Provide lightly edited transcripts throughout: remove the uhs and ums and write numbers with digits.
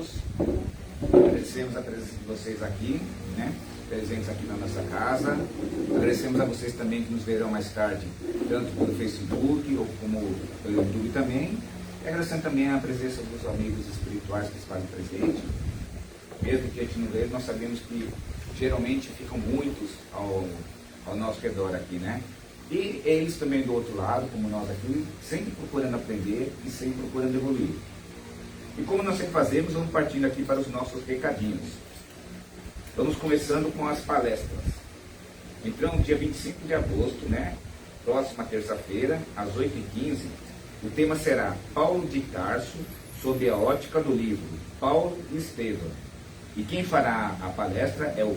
Deus, agradecemos a presença de vocês aqui, né? Presentes aqui na nossa casa. Agradecemos a vocês também que nos verão mais tarde, tanto pelo Facebook ou como pelo YouTube também. E agradecendo também a presença dos amigos espirituais que se fazem presente. Mesmo que a gente não veja, nós sabemos que geralmente ficam muitos ao nosso redor aqui, né? E eles também do outro lado, como nós aqui, sempre procurando aprender e sempre procurando evoluir. E como nós sempre fazemos, vamos partindo aqui para os nossos recadinhos. Vamos começando com as palestras. Então, dia 25 de agosto, né? Próxima terça-feira, às 8h15, o tema será Paulo de Tarso, sob a ótica do livro Paulo e Estevão. E quem fará a palestra é o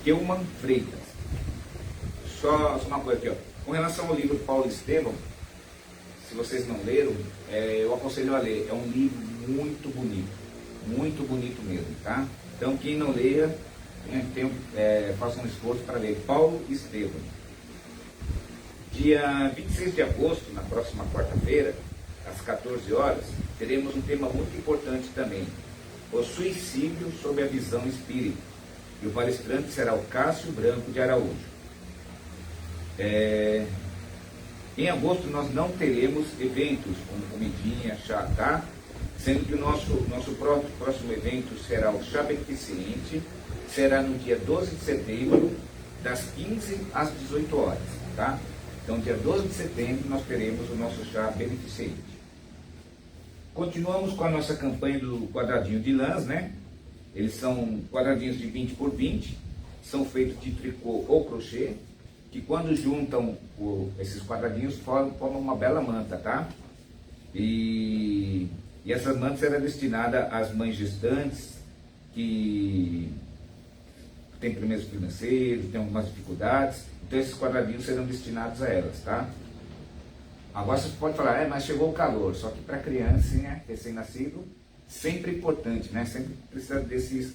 Keuman Freitas. Só uma coisa aqui, ó. Com relação ao livro Paulo e Estevão, se vocês não leram, eu aconselho a ler. É um livro muito bonito mesmo, tá? Então, quem não leia, faça um esforço para ler Paulo e Estevão. Dia 26 de agosto, na próxima quarta-feira, às 14 horas, teremos um tema muito importante também, o suicídio sob a visão espírita. E o palestrante será o Cássio Branco de Araújo. Em agosto nós não teremos eventos como comidinha, chá, tá? Sendo que o nosso próximo evento será o Chá Beneficente, será no dia 12 de setembro, das 15 às 18 horas, tá? Então, dia 12 de setembro, nós teremos o nosso Chá Beneficente. Continuamos com a nossa campanha do quadradinho de lãs, né? Eles são quadradinhos de 20 por 20, são feitos de tricô ou crochê, que quando juntam esses quadradinhos formam uma bela manta, tá? E essa manta será destinada às mães gestantes que têm problemas financeiros, têm algumas dificuldades, então esses quadradinhos serão destinados a elas, tá? Agora você pode falar, mas chegou o calor, só que para criança, né, recém-nascido, sempre é importante, né? Sempre precisa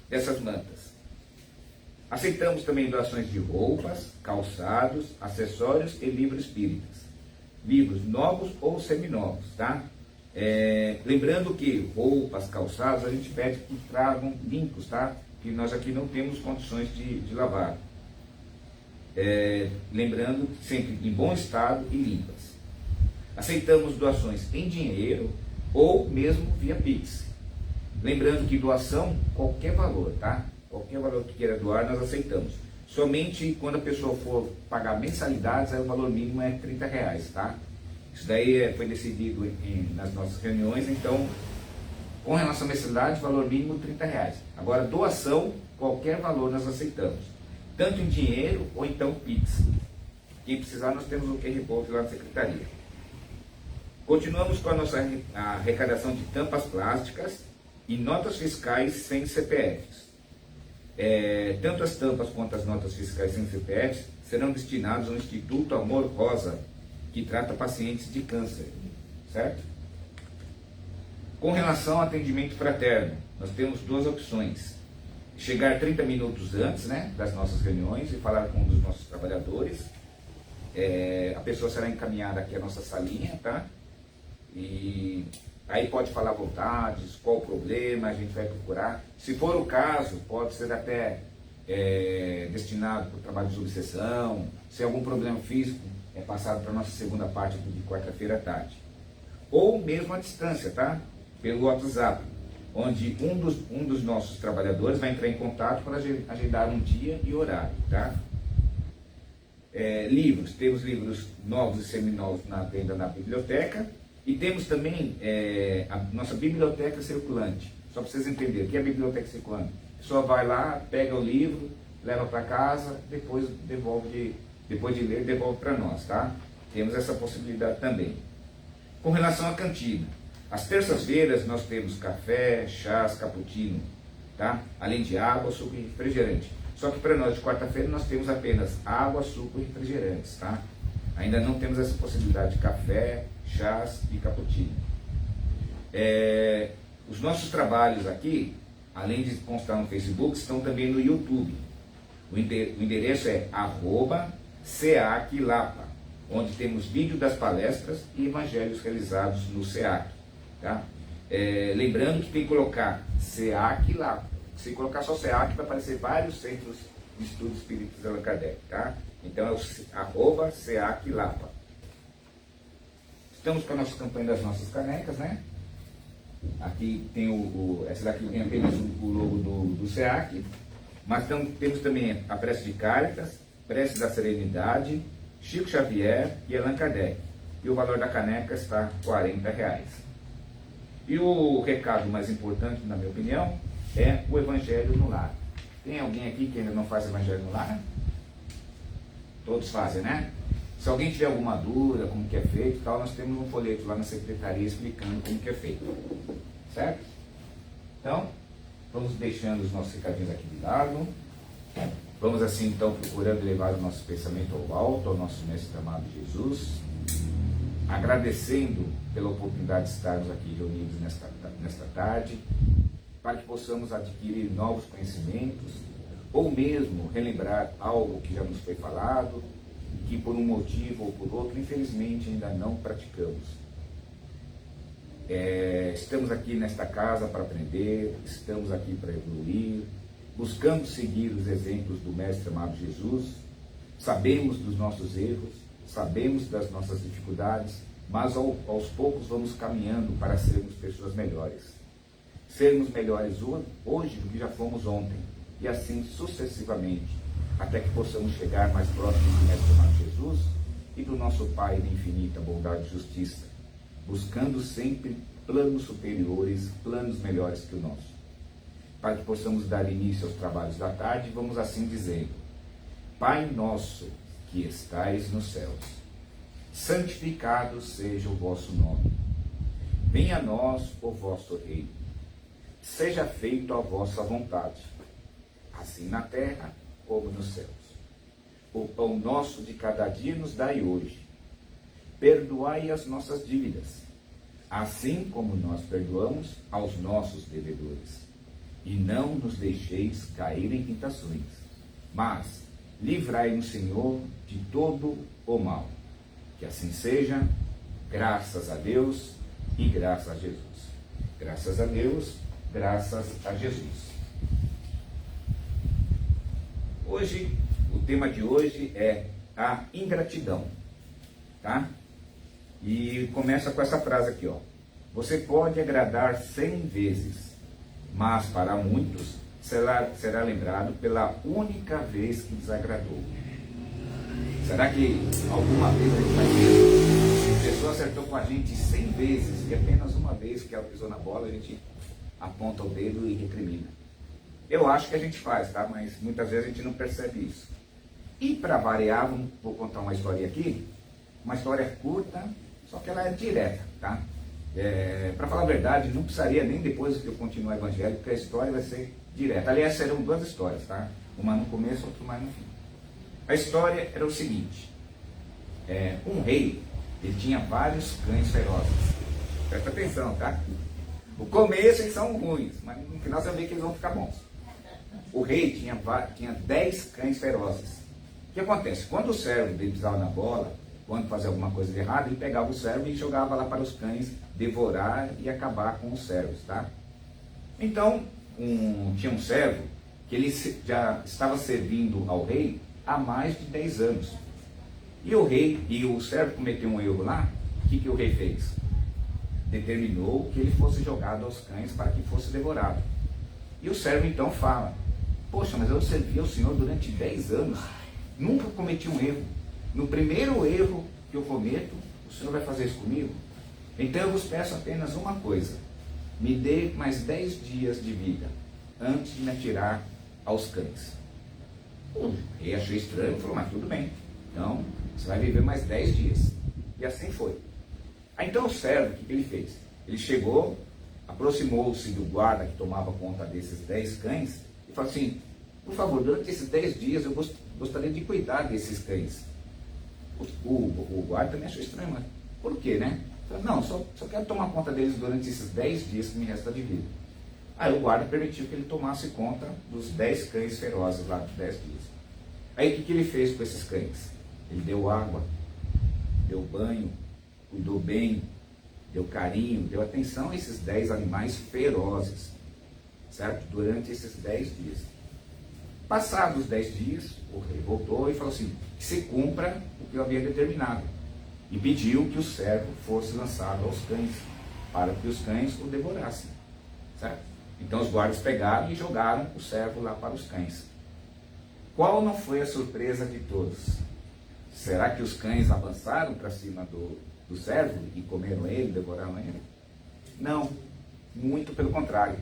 dessas mantas. Aceitamos também doações de roupas, calçados, acessórios e livros espíritas. Livros novos ou seminovos, tá? Lembrando que roupas, calçados, a gente pede que tragam limpos, tá? Que nós aqui não temos condições de lavar. Lembrando que sempre em bom estado e limpas. Aceitamos doações em dinheiro ou mesmo via Pix. Lembrando que doação, qualquer valor, tá? Qualquer valor que queira doar, nós aceitamos. Somente quando a pessoa for pagar mensalidades, aí o valor mínimo é R$30, tá? Isso daí foi decidido nas nossas reuniões, então, com relação à mensalidade, valor mínimo R$30. Agora, doação, qualquer valor nós aceitamos. Tanto em dinheiro ou então Pix. Quem precisar, nós temos o QR Code lá na secretaria. Continuamos com a nossa arrecadação de tampas plásticas e notas fiscais sem CPFs. Tanto as tampas quanto as notas fiscais sem CPFs serão destinados ao Instituto Amor Rosa, que trata pacientes de câncer, certo? Com relação ao atendimento fraterno, nós temos duas opções. Chegar 30 minutos antes, né, das nossas reuniões e falar com um dos nossos trabalhadores. A pessoa será encaminhada aqui à nossa salinha, tá? E aí pode falar à vontade, qual o problema, a gente vai procurar. Se for o caso, pode ser até destinado para o trabalho de obsessão. Se algum problema físico, é passado para a nossa segunda parte de quarta-feira à tarde. Ou mesmo à distância, tá? Pelo WhatsApp, onde um dos nossos trabalhadores vai entrar em contato para agendar um dia e horário, tá? Livros, temos livros novos e seminovos na venda na biblioteca. E temos também a nossa biblioteca circulante. Só para vocês entenderem, o que é a biblioteca circulante? A pessoa vai lá, pega o livro, leva para casa, depois de ler, devolve para nós, tá? Temos essa possibilidade também. Com relação à cantina, às terças-feiras nós temos café, chás, cappuccino, tá? Além de água, suco e refrigerante. Só que para nós de quarta-feira nós temos apenas água, suco e refrigerantes, tá? Ainda não temos essa possibilidade de café, chás e cappuccino. Os nossos trabalhos aqui, além de constar no Facebook, estão também no YouTube. O endereço é @seaclapa. onde temos vídeo das palestras e evangelhos realizados no SEAC. Tá? Lembrando que tem que colocar SEAC lá. Se colocar só SEAC, vai aparecer vários centros de estudos espíritas de Allan Kardec. Tá? Então é o @SEAC Lapa. Estamos com a nossa campanha das nossas canecas, né? Aqui tem essa daqui tem apenas o logo do SEAC, mas temos também a prece de Cáritas, prece da Serenidade, Chico Xavier e Allan Kardec. E o valor da caneca está R$40. E o recado mais importante, na minha opinião, é o Evangelho no Lar. Tem alguém aqui que ainda não faz Evangelho no Lar? Todos fazem, né? Se alguém tiver alguma dúvida, como que é feito, tal, nós temos um folheto lá na secretaria explicando como que é feito. Certo? Então, vamos deixando os nossos recadinhos aqui de lado. Vamos assim, então, procurando levar o nosso pensamento ao alto, ao nosso Mestre amado Jesus, agradecendo pela oportunidade de estarmos aqui reunidos nesta tarde, para que possamos adquirir novos conhecimentos, ou mesmo relembrar algo que já nos foi falado, que por um motivo ou por outro, infelizmente, ainda não praticamos. Estamos aqui nesta casa para aprender, estamos aqui para evoluir, buscando seguir os exemplos do Mestre amado Jesus, sabemos dos nossos erros, sabemos das nossas dificuldades, mas aos poucos vamos caminhando para sermos pessoas melhores. Sermos melhores hoje do que já fomos ontem, e assim sucessivamente, até que possamos chegar mais próximos do Mestre amado Jesus e do nosso Pai de infinita bondade e justiça, buscando sempre planos superiores, planos melhores que o nosso. Para que possamos dar início aos trabalhos da tarde, vamos assim dizendo: Pai nosso que estais nos céus, santificado seja o vosso nome. Venha a nós o vosso reino. Seja feito a vossa vontade, assim na terra como nos céus. O pão nosso de cada dia nos dai hoje. Perdoai as nossas dívidas, assim como nós perdoamos aos nossos devedores. E não nos deixeis cair em tentações, mas livrai-nos, Senhor, de todo o mal. Que assim seja, graças a Deus e graças a Jesus. Graças a Deus, graças a Jesus. Hoje, o tema de hoje é a ingratidão, tá? E começa com essa frase aqui, ó. Você pode agradar 100 vezes, mas para muitos será lembrado pela única vez que desagradou. Será que alguma vez a gente vai ver? A pessoa acertou com a gente 100 vezes e apenas uma vez que ela pisou na bola, a gente aponta o dedo e recrimina. Eu acho que a gente faz, tá? Mas muitas vezes a gente não percebe isso. E para variar, vou contar uma história aqui. Uma história curta, só que ela é direta, tá? Para falar a verdade, não precisaria nem depois que eu continuar o evangelho, porque a história vai ser direta. Aliás, serão duas histórias, tá? Uma no começo, outra mais no fim. A história era o seguinte. Um rei, ele tinha vários cães ferozes. Presta atenção, tá? No começo eles são ruins, mas no final você vê que eles vão ficar bons. O rei tinha 10 cães ferozes. O que acontece? Quando o servo dele pisava na bola, quando fazia alguma coisa de errado, ele pegava o servo e jogava lá para os cães devorar e acabar com os servos, tá? Então, tinha um servo que ele já estava servindo ao rei há mais de 10 anos. E o servo cometeu um erro lá. O que o rei fez? Determinou que ele fosse jogado aos cães para que fosse devorado. E o servo então fala: poxa, mas eu servi ao Senhor durante 10 anos, nunca cometi um erro. No primeiro erro que eu cometo, o Senhor vai fazer isso comigo? Então eu vos peço apenas uma coisa: me dê mais 10 dias de vida, antes de me atirar aos cães. O rei achou estranho e falou: mas tudo bem, então você vai viver mais 10 dias. E assim foi. Aí então o servo, o que ele fez? Ele chegou, aproximou-se do guarda que tomava conta desses 10 cães e falou assim: por favor, durante esses 10 dias eu gostaria de cuidar desses cães. O guarda também achou estranho, mas por quê, né? Falei: não, só quero tomar conta deles durante esses 10 dias que me resta de vida. Aí o guarda permitiu que ele tomasse conta dos 10 cães ferozes lá, dos 10 dias. Aí o que ele fez com esses cães? Ele deu água, deu banho, cuidou bem, deu carinho, deu atenção a esses 10 animais ferozes, certo? Durante esses 10 dias. Passados os 10 dias, o rei voltou e falou assim, que se cumpra o que eu havia determinado. E pediu que o servo fosse lançado aos cães, para que os cães o devorassem, certo? Então os guardas pegaram e jogaram o servo lá para os cães. Qual não foi a surpresa de todos? Será que os cães avançaram para cima do servo e comeram ele, devoraram ele? Não, muito pelo contrário.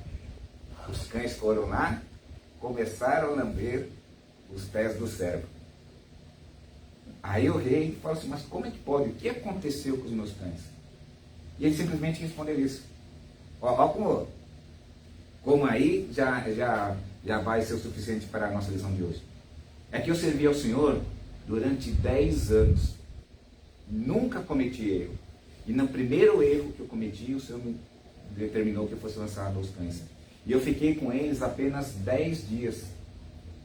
Os cães foram lá, começaram a lamber os pés do servo. Aí o rei falou assim, mas como é que pode? O que aconteceu com os meus cães? E ele simplesmente respondeu isso. Olha como aí já vai ser o suficiente para a nossa lição de hoje. É que eu servi ao Senhor durante 10 anos. Nunca cometi erro. E no primeiro erro que eu cometi, o Senhor me determinou que eu fosse lançado aos cães. E eu fiquei com eles apenas 10 dias.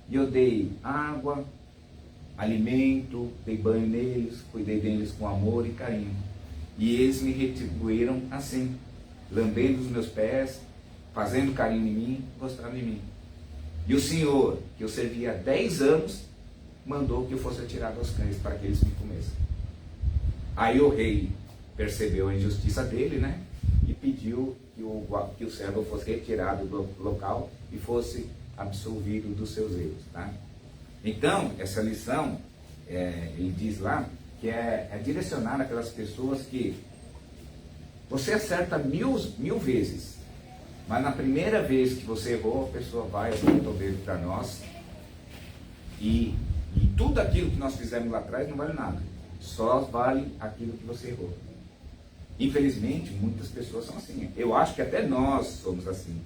E eu dei água, alimento, dei banho neles, cuidei deles com amor e carinho. E eles me retribuíram assim, lambendo os meus pés, fazendo carinho em mim, gostando de mim. E o Senhor, que eu servia há 10 anos, mandou que eu fosse atirado aos cães para que eles me comessem. Aí o rei percebeu a injustiça dele, né? E pediu que o servo fosse retirado do local e fosse absolvido dos seus erros, tá? Então, essa lição, ele diz lá, que é direcionar aquelas pessoas que você acerta mil vezes, mas na primeira vez que você errou, a pessoa vai apontar o dedo para nós e tudo aquilo que nós fizemos lá atrás não vale nada, só vale aquilo que você errou. Infelizmente, muitas pessoas são assim. Eu acho que até nós somos assim,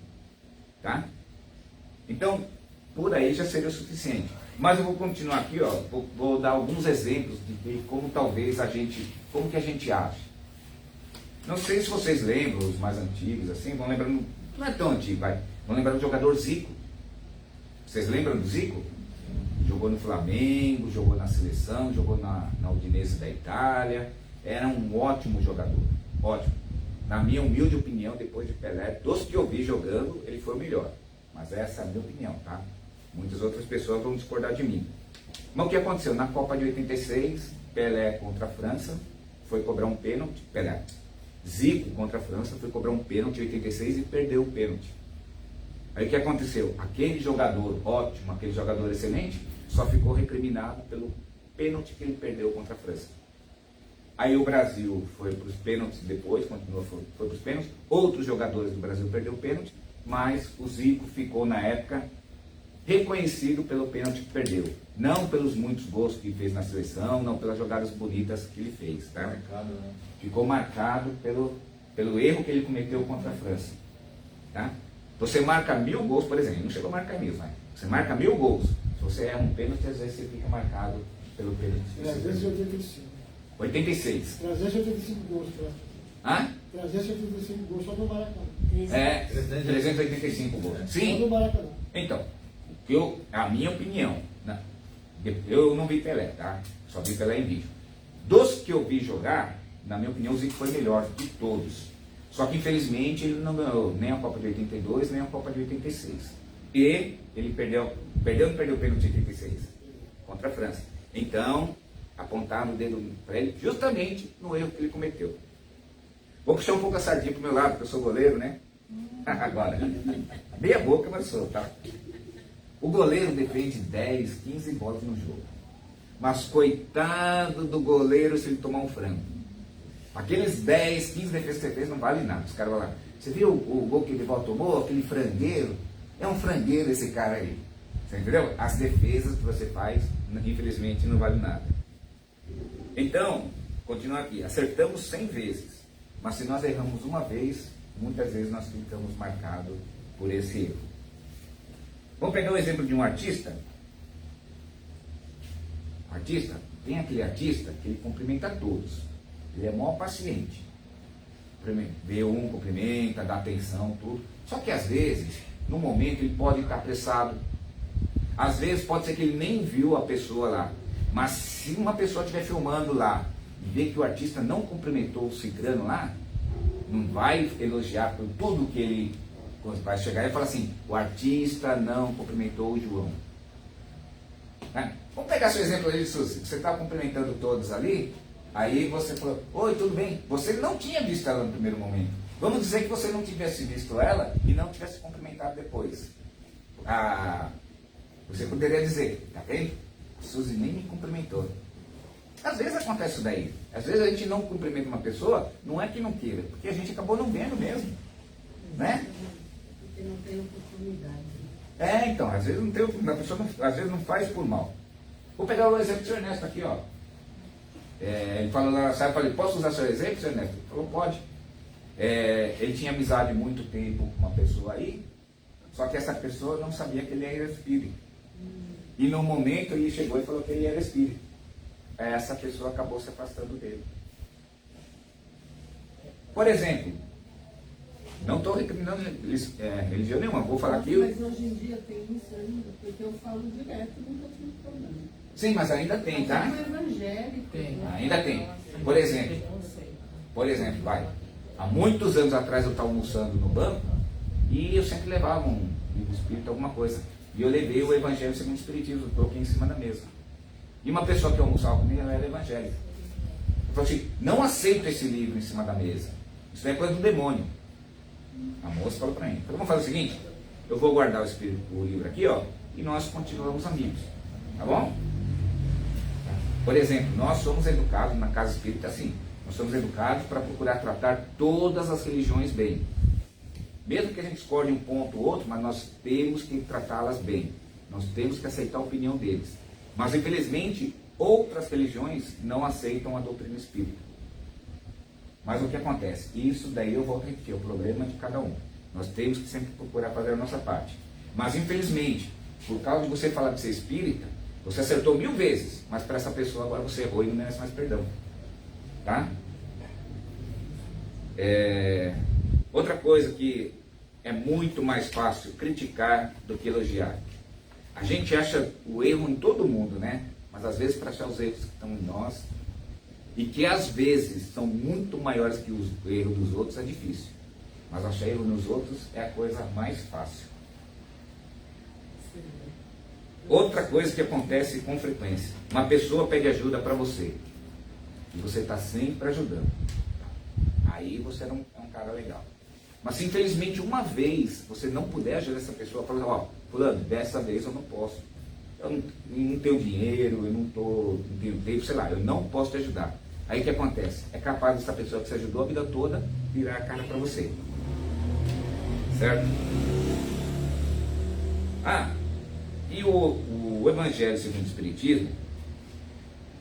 tá? Então, por aí já seria o suficiente. Mas eu vou continuar aqui, ó, vou dar alguns exemplos de como talvez como que a gente age. Não sei se vocês lembram, os mais antigos, assim, vão lembrando, não é tão antigo, vão lembrar do jogador Zico. Vocês lembram do Zico? Jogou no Flamengo, jogou na seleção, jogou na Udinese da Itália, era um ótimo jogador, ótimo. Na minha humilde opinião, depois de Pelé, dos que eu vi jogando, ele foi o melhor. Mas essa é a minha opinião, tá? Muitas outras pessoas vão discordar de mim. Mas o que aconteceu? Na Copa de 86, Pelé contra a França, foi cobrar um pênalti. Zico contra a França, foi cobrar um pênalti em 86 e perdeu o pênalti. Aí o que aconteceu? Aquele jogador ótimo, aquele jogador excelente, só ficou recriminado pelo pênalti que ele perdeu contra a França. Aí o Brasil foi para os pênaltis depois, foi para os pênaltis. Outros jogadores do Brasil perderam o pênalti, mas o Zico ficou na época reconhecido pelo pênalti que perdeu. Não pelos muitos gols que fez na seleção, não pelas jogadas bonitas que ele fez. Tá? Marcado, né? Ficou marcado pelo erro que ele cometeu contra a França. Tá? Você marca 1000 gols, por exemplo, não chegou a marcar 1000, mas você marca 1000 gols. Se você erra um pênalti, às vezes você fica marcado pelo pênalti. 385. 86. 385 gols. Hã? 385 gols só no Maracanã. 385 gols. Só Sim. no Maracanã. Então, a minha opinião, né? Eu não vi Pelé, tá? Só vi Pelé em vídeo. Dos que eu vi jogar, na minha opinião, o Zico foi melhor de todos. Só que, infelizmente, ele não ganhou nem a Copa de 82, nem a Copa de 86. E ele perdeu o pênalti de 86 contra a França. Então, apontaram o dedo para ele justamente no erro que ele cometeu. Vou puxar um pouco a sardinha pro meu lado, porque eu sou goleiro, né? Agora, meia boca, mas sou, tá? O goleiro defende 10, 15 bolas no jogo. Mas coitado do goleiro se ele tomar um frango. Aqueles 10, 15 defesas que você fez não vale nada. Os caras vão lá. Você viu o gol que ele tomou? Aquele frangueiro? É um frangueiro esse cara aí. Você entendeu? As defesas que você faz, infelizmente, não vale nada. Então, continua aqui. Acertamos 100 vezes. Mas se nós erramos uma vez, muitas vezes nós ficamos marcados por esse erro. Vamos pegar o exemplo de um artista. Tem aquele artista que ele cumprimenta todos. Ele é mó paciente. Vê um, cumprimenta, dá atenção, tudo. Só que às vezes, no momento, ele pode estar apressado. Às vezes pode ser que ele nem viu a pessoa lá. Mas se uma pessoa estiver filmando lá e vê que o artista não cumprimentou o cicrano lá, não vai elogiar por tudo que ele vai chegar e falar assim, o artista não cumprimentou o João. Né? Vamos pegar seu exemplo aí, Suzy, que você estava cumprimentando todos ali, aí você falou, oi, tudo bem? Você não tinha visto ela no primeiro momento. Vamos dizer que você não tivesse visto ela e não tivesse cumprimentado depois. Você poderia dizer, tá vendo? A Suzy nem me cumprimentou. Às vezes acontece isso daí. Às vezes a gente não cumprimenta uma pessoa, não é que não queira, porque a gente acabou não vendo mesmo. Né? Porque não tem oportunidade. Então, às vezes não tem oportunidade, a pessoa não, às vezes não faz por mal. Vou pegar o exemplo do Sr. Ernesto aqui, ó. Ele falou lá, sabe, eu falei, posso usar seu exemplo, Sr. Ernesto? Ele falou, pode. Ele tinha amizade muito tempo com uma pessoa aí, só que essa pessoa não sabia que ele era espírito. E no momento ele chegou e falou que ele era espírito. Essa pessoa acabou se afastando dele. Por exemplo, não estou recriminando religião nenhuma, vou falar aqui. Mas hoje em dia tem isso ainda, porque eu falo direto, nunca tive problema. Sim, mas ainda tem, tá? Mas é evangélico. Tem. Ainda tem. Por exemplo, vai. Há muitos anos atrás eu estava almoçando no banco e eu sempre levava um livro espírita, alguma coisa. E eu levei o Evangelho segundo o Espiritismo, coloquei em cima da mesa. E uma pessoa que almoçava comigo, ela era evangélica. Eu falei assim, não aceito esse livro em cima da mesa. Isso é coisa do demônio. A moça falou para mim. Então vamos fazer o seguinte, eu vou guardar o livro aqui, ó, e nós continuamos amigos. Tá bom? Por exemplo, nós somos educados na casa espírita assim. Nós somos educados para procurar tratar todas as religiões bem. Mesmo que a gente escolha um ponto ou outro, mas nós temos que tratá-las bem. Nós temos que aceitar a opinião deles. Mas, infelizmente, outras religiões não aceitam a doutrina espírita. Mas o que acontece? Isso daí eu vou repetir, é o problema de cada um. Nós temos que sempre procurar fazer a nossa parte. Mas, infelizmente, por causa de você falar de ser espírita, você acertou 1000 vezes, mas para essa pessoa agora você errou e não merece mais perdão. Tá? Outra coisa que é muito mais fácil criticar do que elogiar. A gente acha o erro em todo mundo, né? Mas às vezes para achar os erros que estão em nós, e que às vezes são muito maiores que o erro dos outros, é difícil. Mas achar erro nos outros é a coisa mais fácil. Outra coisa que acontece com frequência. Uma pessoa pede ajuda para você. E você está sempre ajudando. Aí você é um cara legal. Mas se infelizmente uma vez você não puder ajudar essa pessoa, fala, ó, fulano, dessa vez eu não posso. Eu não tenho dinheiro, eu não tenho tempo, sei lá, eu não posso te ajudar. Aí o que acontece? É capaz dessa pessoa que você ajudou a vida toda virar a cara para você. Certo? E o Evangelho segundo o Espiritismo,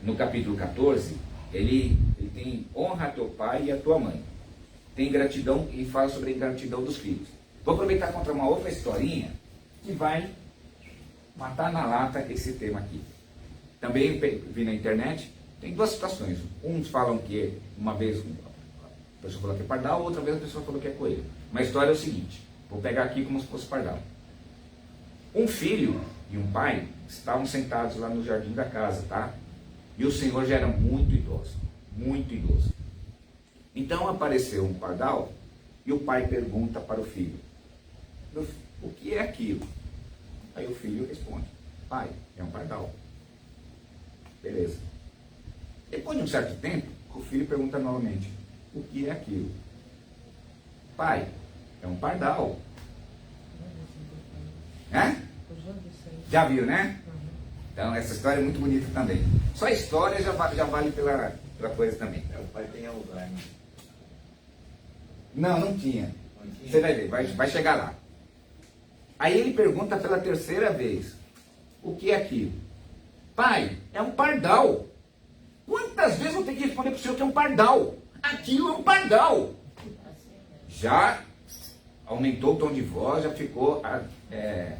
no capítulo 14, ele tem honra a teu pai e a tua mãe. Tem gratidão e fala sobre a gratidão dos filhos. Vou aproveitar para contar uma outra historinha que vai matar na lata esse tema aqui. Também vi na internet, tem duas situações. Uns falam que uma vez a pessoa falou que é pardal, outra vez a pessoa falou que é coelho. Mas a história é o seguinte, vou pegar aqui como se fosse pardal. Um filho e um pai estavam sentados lá no jardim da casa, tá? E o senhor já era muito idoso, muito idoso. Então apareceu um pardal e o pai pergunta para o filho, o que é aquilo? Aí o filho responde, pai, é um pardal. Beleza. Depois de um certo tempo, o filho pergunta novamente, o que é aquilo? Pai, é um pardal. Já viu, né? Então essa história é muito bonita também. Só a história já vale pela coisa também. O pai tem Alzheimer. Não tinha. Você vai ver, vai chegar lá. Aí ele pergunta pela terceira vez, o que é aquilo? Pai, é um pardal. Quantas vezes eu tenho que responder para o senhor que é um pardal? Aquilo é um pardal. Já aumentou o tom de voz, já ficou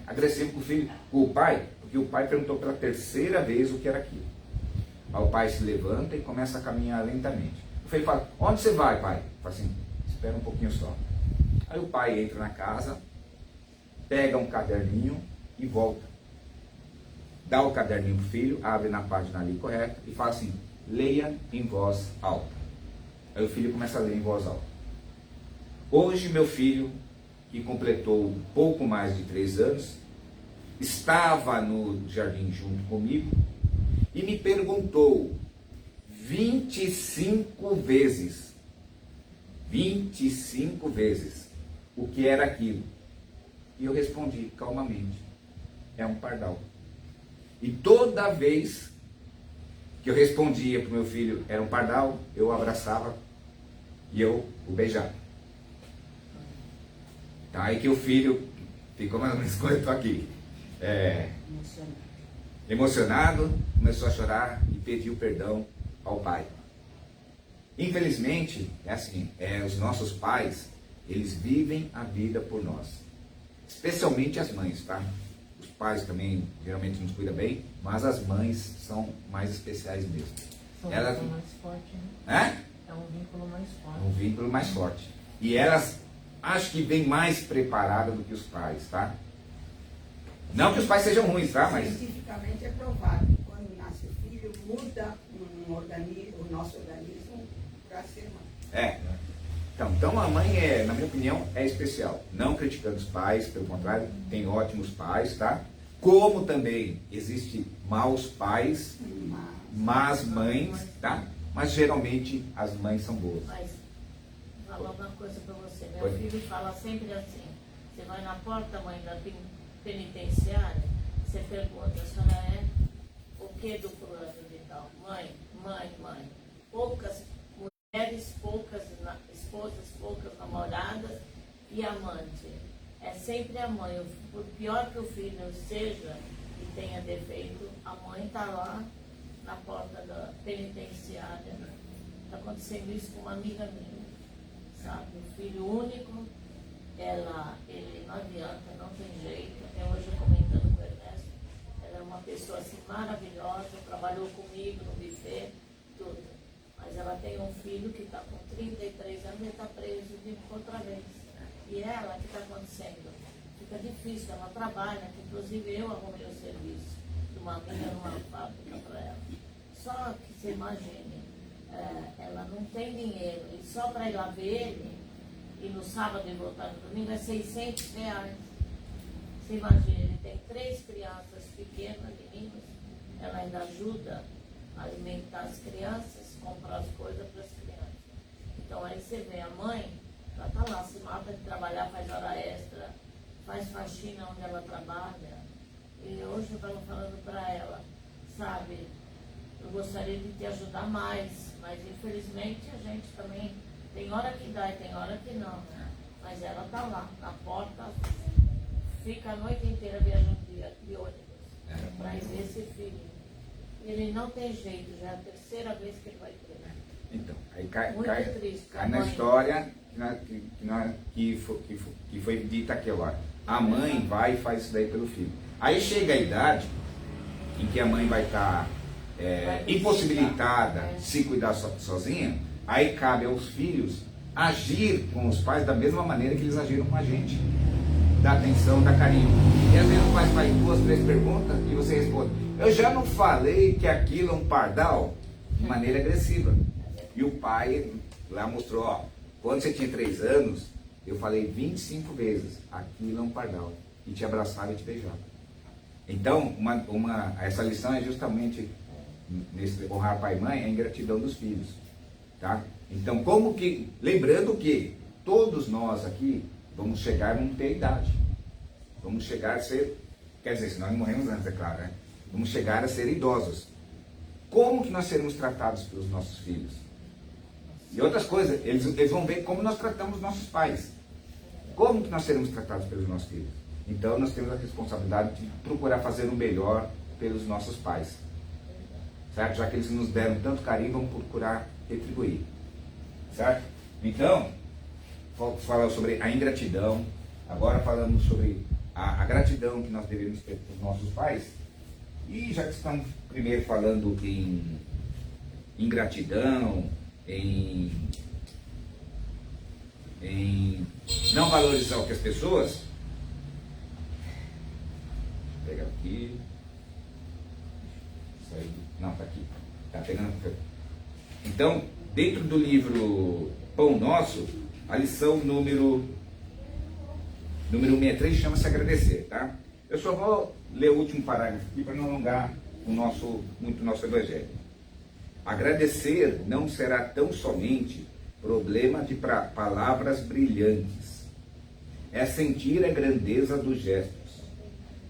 agressivo com o pai, porque o pai perguntou pela terceira vez o que era aquilo. Aí o pai se levanta e começa a caminhar lentamente. O filho fala, onde você vai, pai? Fala assim, espera um pouquinho só. Aí o pai entra na casa, pega um caderninho e volta. Dá o caderninho pro filho, abre na página ali correta e fala assim, leia em voz alta. Aí o filho começa a ler em voz alta. Hoje meu filho, que completou pouco mais de 3 anos, estava no jardim junto comigo e me perguntou 25 vezes o que era aquilo. E eu respondi calmamente: é um pardal. E toda vez que eu respondia para o meu filho era um pardal, eu o abraçava e eu o beijava. Tá, aí que o filho ficou mais ou menos como eu estou aqui, emocionado, começou a chorar e pediu perdão ao pai. Infelizmente, é assim, os nossos pais, eles vivem a vida por nós, especialmente as mães, tá? Os pais também geralmente nos cuidam bem, mas as mães são mais especiais mesmo. São Elas... um vínculo mais forte, né? É um vínculo mais forte. Um vínculo mais forte. E elas acho que vem mais preparada do que os pais, tá? Não que os pais sejam ruins, tá? Mas cientificamente é provado que quando nasce o filho, muda o nosso organismo para ser mãe. Então a mãe na minha opinião, é especial. Não criticando os pais, pelo contrário, tem ótimos pais, tá? Como também existe maus pais, más mães, tá? Mas geralmente as mães são boas. Mas falar uma coisa para você. Meu Pode. filho fala sempre assim: você vai na porta, mãe, da penitenciária, você pergunta: a senhora é o que do fulano de tal? Mãe. Poucas mulheres, poucas esposas, poucas namoradas e amante. É sempre a mãe. Por pior que o filho seja e tenha defeito, a mãe está lá na porta da penitenciária. Está acontecendo isso com uma amiga minha, sabe? Um filho único, ele não adianta, não tem jeito. Até hoje eu comentando com o Ernesto, ela é uma pessoa assim maravilhosa, trabalhou comigo no buffet, tudo. Mas ela tem um filho que está com 33 anos e está preso de outra vez. E ela, o que está acontecendo? Fica difícil, ela trabalha, que inclusive eu arrumei o serviço de uma amiga numa fábrica para ela. Só que você imagine, ela não tem dinheiro, e só para ir lá ver ele, e no sábado e voltar no domingo, é R$600. Você imagina, ele tem 3 crianças pequenas, meninos, ela ainda ajuda a alimentar as crianças, comprar as coisas para as crianças. Então aí você vê a mãe, ela está lá, se mata de trabalhar, faz hora extra, faz faxina onde ela trabalha. E hoje eu estava falando para ela, sabe, eu gostaria de te ajudar mais, mas infelizmente a gente também tem hora que dá e tem hora que não, né? Mas ela está lá, na porta, fica a noite inteira viajando de ônibus para ir ver esse filho. Ele não tem jeito, já é a 3ª vez que ele vai ter. Então, aí cai Triste, na mãe. história que foi dita aqui agora. A mãe vai e faz isso daí pelo filho. Aí chega a idade em que a mãe vai estar impossibilitada de se cuidar sozinha, aí cabe aos filhos agir com os pais da mesma maneira que eles agiram com a gente. Dá atenção, dá carinho. E às vezes o pai faz 2, 3 perguntas e você responde: eu já não falei que aquilo é um pardal? De maneira agressiva. E o pai lá mostrou, ó, quando você tinha 3 anos, eu falei 25 vezes, aquilo é um pardal. E te abraçava e te beijava. Então, essa lição é justamente, nesse honrar pai e mãe, a ingratidão dos filhos. Tá? Então, lembrando que todos nós aqui vamos chegar, vamos ter idade. Vamos chegar a ser, quer dizer, se nós não morremos antes, é claro, né? Vamos chegar a ser idosos. Como que nós seremos tratados pelos nossos filhos? E outras coisas, eles vão ver como nós tratamos nossos pais. Como que nós seremos tratados pelos nossos filhos? Então nós temos a responsabilidade de procurar fazer o melhor pelos nossos pais. Certo? Já que eles nos deram tanto carinho, vamos procurar retribuir. Certo? Então, falamos sobre a ingratidão. Agora falamos sobre a gratidão que nós devemos ter para os nossos pais. E já que estamos primeiro falando em ingratidão, em não valorizar o que as pessoas... Vou pegar aqui. Isso aí. Não, tá aqui. Tá pegando. Então, dentro do livro Pão Nosso, a lição número 63 chama-se agradecer, tá? Eu só vou ler o último parágrafo aqui para não alongar muito o nosso evangelho. Agradecer não será tão somente problema de palavras brilhantes. É sentir a grandeza dos gestos,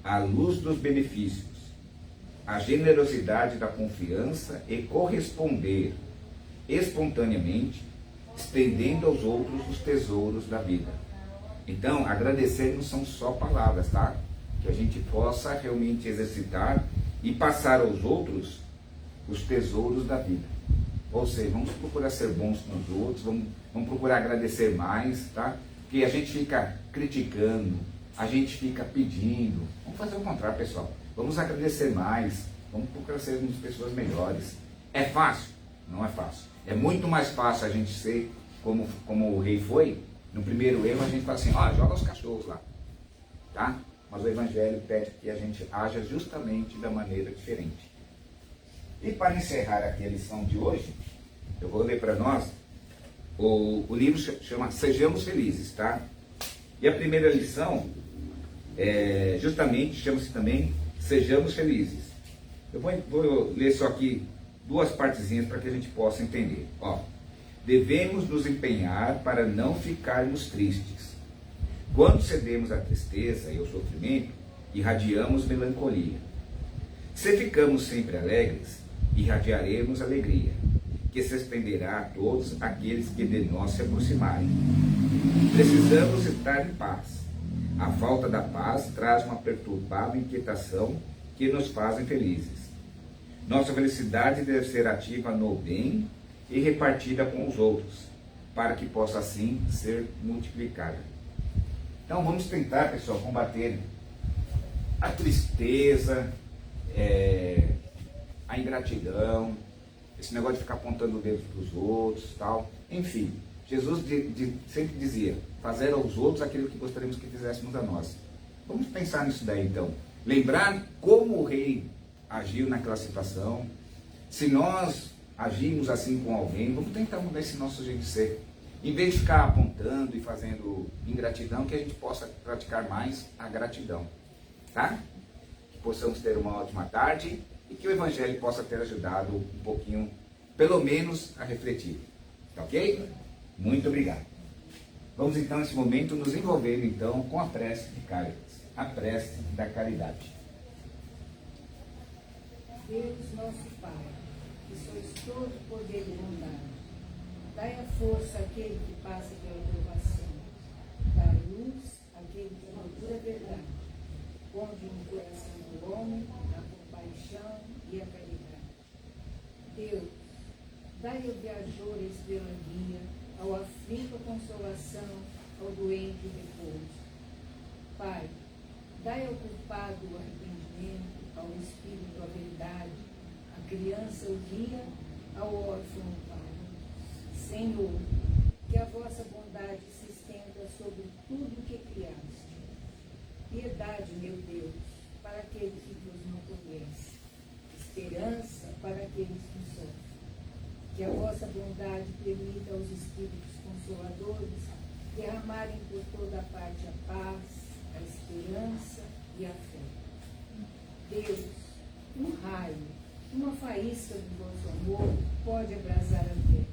a luz dos benefícios, a generosidade da confiança e corresponder espontaneamente, estendendo aos outros os tesouros da vida. Então, agradecer não são só palavras, tá? Que a gente possa realmente exercitar e passar aos outros os tesouros da vida. Ou seja, vamos procurar ser bons com os outros, vamos procurar agradecer mais, tá? Porque a gente fica criticando, a gente fica pedindo. Vamos fazer o contrário, pessoal. Vamos agradecer mais, vamos procurar sermos pessoas melhores. É fácil? Não é fácil. É muito mais fácil a gente ser como o rei foi. No primeiro erro a gente fala assim, joga os cachorros lá, tá? Mas o evangelho pede que a gente haja justamente da maneira diferente. E para encerrar aqui a lição de hoje, eu vou ler para nós, o livro chama Sejamos Felizes, tá? E a primeira lição, justamente, chama-se também Sejamos Felizes. Eu vou ler só aqui duas partezinhas para que a gente possa entender. Devemos nos empenhar para não ficarmos tristes. Quando cedemos à tristeza e ao sofrimento, irradiamos melancolia. Se ficamos sempre alegres, irradiaremos alegria, que se estenderá a todos aqueles que de nós se aproximarem. Precisamos estar em paz. A falta da paz traz uma perturbada inquietação que nos faz infelizes. Nossa felicidade deve ser ativa no bem e repartida com os outros, para que possa assim ser multiplicada. Então vamos tentar, pessoal, combater a tristeza, a ingratidão, esse negócio de ficar apontando o dedo para os outros, tal. Enfim, Jesus sempre dizia, fazer aos outros aquilo que gostaríamos que fizéssemos a nós. Vamos pensar nisso daí então. Lembrar como o rei agiu naquela situação. Se nós agimos assim com alguém, vamos tentar mudar esse nosso jeito de ser. Em vez de ficar apontando e fazendo ingratidão, que a gente possa praticar mais a gratidão. Tá? Que possamos ter uma ótima tarde e que o Evangelho possa ter ajudado um pouquinho, pelo menos, a refletir. Tá ok? Muito obrigado. Vamos então, nesse momento, nos envolver então com a prece de Cáritas, a prece da caridade. Deus nosso Pai, que sois todo poder e bondade, dai a força àquele que passa pela provação, dai luz àquele que procura a verdade, ponde no coração do homem a compaixão e a caridade. Deus, dai ao viajor a estrela guia, ao aflito a consolação, ao doente o repouso. Pai, dai ao culpado o arrependimento, ao espírito a verdade, à criança o guia, ao órfão o pai. Senhor, que a vossa bondade se estenda sobre tudo o que criaste. Piedade, meu Deus, para aqueles que vos não conhecem. Esperança para aqueles que sofrem. Que a vossa bondade permita aos Espíritos Consoladores derramarem por toda parte a paz, a esperança e a fé. Deus, um raio, uma faísca do vosso amor pode abrasar a terra.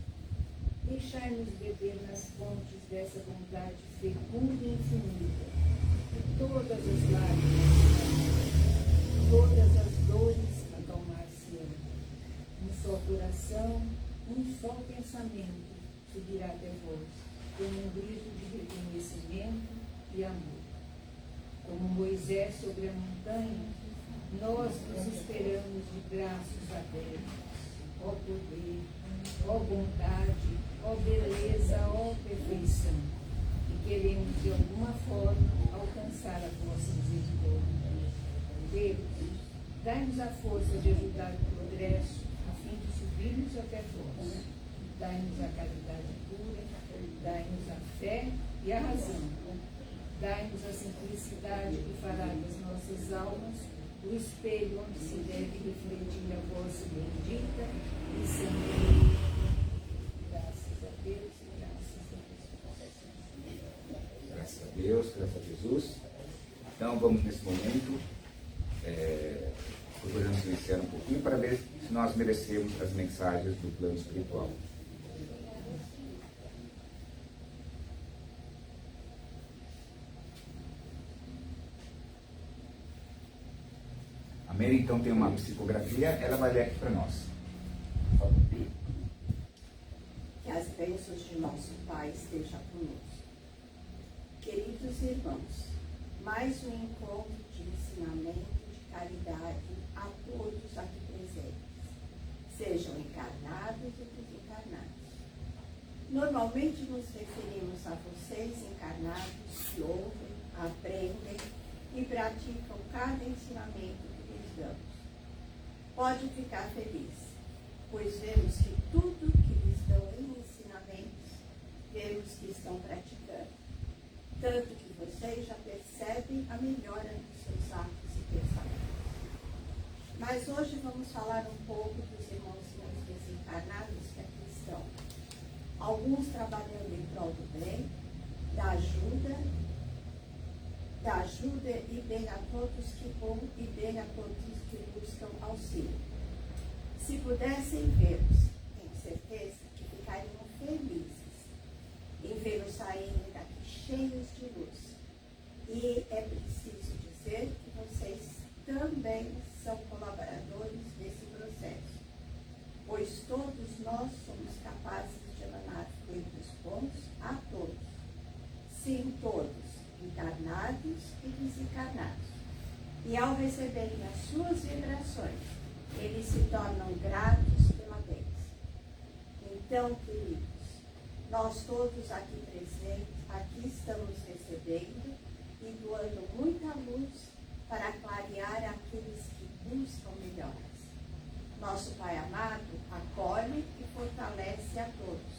Deixai-nos beber nas fontes dessa bondade fecunda e infinita, e todas as lágrimas, todas as dores acalmar-se-ão. Um só coração, um só pensamento subirá até vós, com um grito de reconhecimento e amor. Como Moisés sobre a montanha, nós nos esperamos de braços abertos. Ó poder, ó bondade, ó beleza, ó perfeição. E queremos de alguma forma alcançar a vossa misericórdia. Deus, dai-nos a força de ajudar o progresso, a fim de subirmos até vós. Dai-nos a caridade pura, dai-nos a fé e a razão. Dai-nos a simplicidade que fará das nossas almas o espelho onde se deve refletir a vossa bendita e santa. Deus, graças a Jesus. Então vamos nesse momento procurando silenciar um pouquinho para ver se nós merecemos as mensagens do plano espiritual. A Mary então tem uma psicografia, ela vai ler aqui para nós. Que as bênçãos de nosso Pai estejam conosco. Queridos irmãos, mais um encontro de ensinamento de caridade a todos aqui presentes, sejam encarnados e desencarnados. Normalmente nos referimos a vocês encarnados que ouvem, aprendem e praticam cada ensinamento que lhes damos. Pode ficar feliz, pois vemos que tudo que lhes dão em ensinamentos, vemos que estão praticando. Tanto que vocês já percebem a melhora dos seus atos e pensamentos. Mas hoje vamos falar um pouco dos irmãos desencarnados que aqui estão. Alguns trabalhando em prol do bem, da ajuda e bem a todos que buscam auxílio. Se pudessem vê-los, tenho certeza que ficariam felizes em vê-los saírem daqui cheios de luz. E é preciso dizer que vocês também são colaboradores desse processo, pois todos nós somos capazes de emanar fluidos bons a todos. Sim, todos, encarnados e desencarnados. E ao receberem as suas vibrações, eles se tornam gratos pela bênção. Então, queridos, nós todos aqui presentes, aqui estamos recebendo e doando muita luz para clarear aqueles que buscam melhoras. Nosso Pai amado acolhe e fortalece a todos,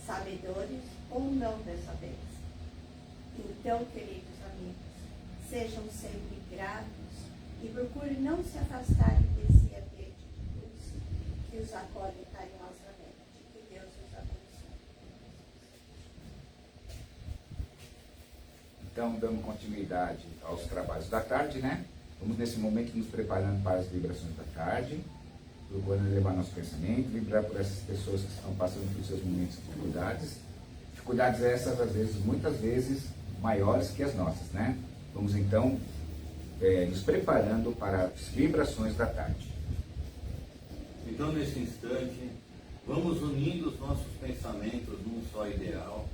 sabedores ou não dessa bênção. Então, queridos amigos, sejam sempre gratos e procurem não se afastarem desse ambiente de luz que os acolhe carinhosamente. Que Deus os abençoe. Então, dando continuidade aos trabalhos da tarde, né? Vamos nesse momento nos preparando para as vibrações da tarde, procurando elevar nosso pensamento, vibrar por essas pessoas que estão passando por seus momentos de dificuldades. Dificuldades essas, às vezes, muitas vezes, maiores que as nossas, né? Vamos então nos preparando para as vibrações da tarde. Então, nesse instante, vamos unindo os nossos pensamentos num só ideal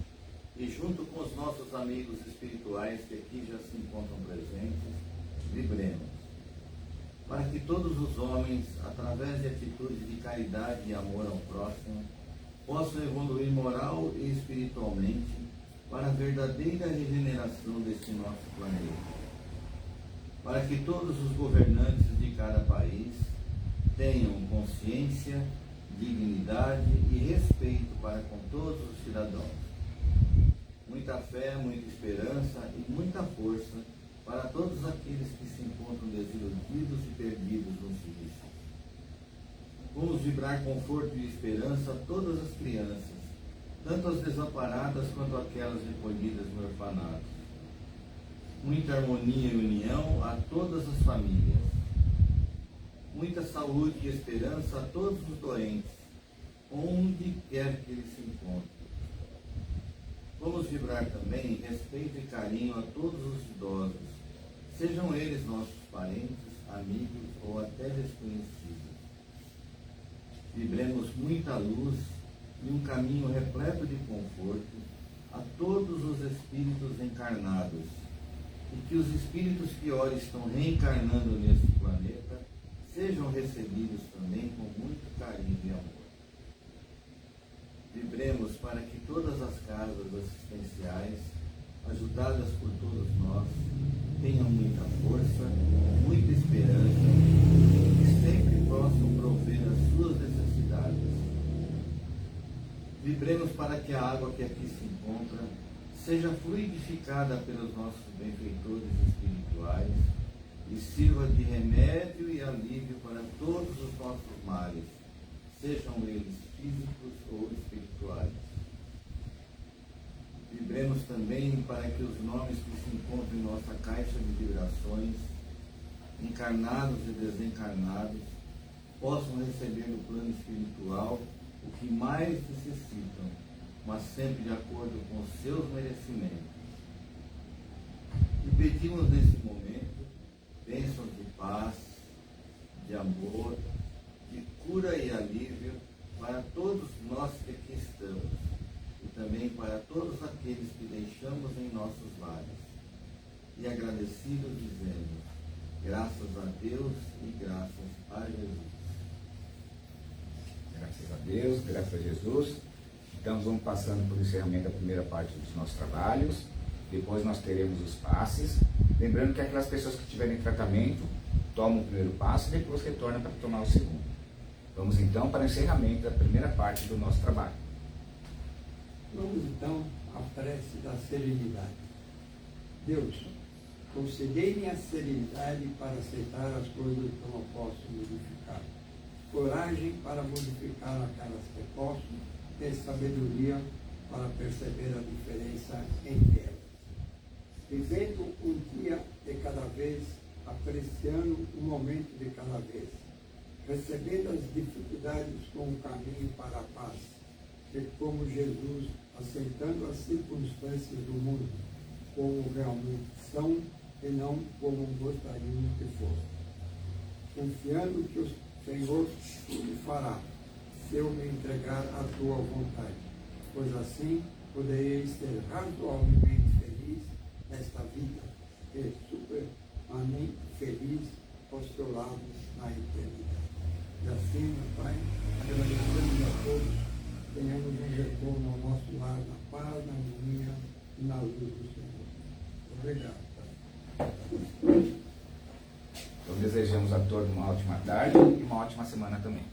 e junto com os nossos amigos espirituais que aqui já se encontram presentes, vibremos, para que todos os homens, através de atitudes de caridade e amor ao próximo, possam evoluir moral e espiritualmente para a verdadeira regeneração deste nosso planeta. Para que todos os governantes de cada país tenham consciência, dignidade e respeito para com todos os cidadãos. Muita fé, muita esperança e muita força para todos aqueles que se encontram desiludidos e perdidos no serviço. Vamos vibrar conforto e esperança a todas as crianças, tanto as desamparadas quanto aquelas recolhidas no orfanato. Muita harmonia e união a todas as famílias. Muita saúde e esperança a todos os doentes, onde quer que eles se encontrem. Vamos vibrar também respeito e carinho a todos os idosos, sejam eles nossos parentes, amigos ou até desconhecidos. Vibremos muita luz e um caminho repleto de conforto a todos os espíritos encarnados, e que os espíritos que ora estão reencarnando neste planeta sejam recebidos também com muito carinho e amor. Vibremos para que todas as casas assistenciais, ajudadas por todos nós, tenham muita força, muita esperança e sempre possam prover as suas necessidades. Vibremos para que a água que aqui se encontra seja fluidificada pelos nossos benfeitores espirituais e sirva de remédio e alívio para todos os nossos males, sejam eles físicos ou espirituais. Vibremos Oremos também para que os nomes que se encontram em nossa caixa de vibrações, encarnados e desencarnados, possam receber no plano espiritual o que mais necessitam, mas sempre de acordo com os seus merecimentos. E pedimos nesse momento bênçãos de paz, de amor, de cura e alívio para todos nós que aqui estamos e também para todos aqueles que deixamos em nossos lares. E agradecidos dizemos, graças a Deus e graças a Jesus. Graças a Deus, graças a Jesus. Então vamos passando por encerramento da primeira parte dos nossos trabalhos. Depois nós teremos os passes. Lembrando que aquelas pessoas que estiverem em tratamento tomam o primeiro passo e depois retornam para tomar o segundo. Vamos então para o encerramento da primeira parte do nosso trabalho. Vamos então à prece da serenidade. Deus, concedei-me a serenidade para aceitar as coisas que eu não posso modificar, coragem para modificar aquelas que posso e sabedoria para perceber a diferença entre elas. Vivendo um dia de cada vez, apreciando um momento de cada vez, recebendo as dificuldades como um caminho para a paz, e como Jesus, aceitando as circunstâncias do mundo como realmente são e não como gostaríamos que fossem, confiando que o Senhor tudo fará, se eu me entregar à tua vontade, pois assim poderei ser razoavelmente feliz nesta vida e supermanente feliz aos teus lado na eternidade. E assim, meu Pai, agradecemos a todos, tenhamos um retorno ao nosso lar na paz, na harmonia e na luz do Senhor. Obrigado, Pai. Então desejamos a todos uma ótima tarde e uma ótima semana também.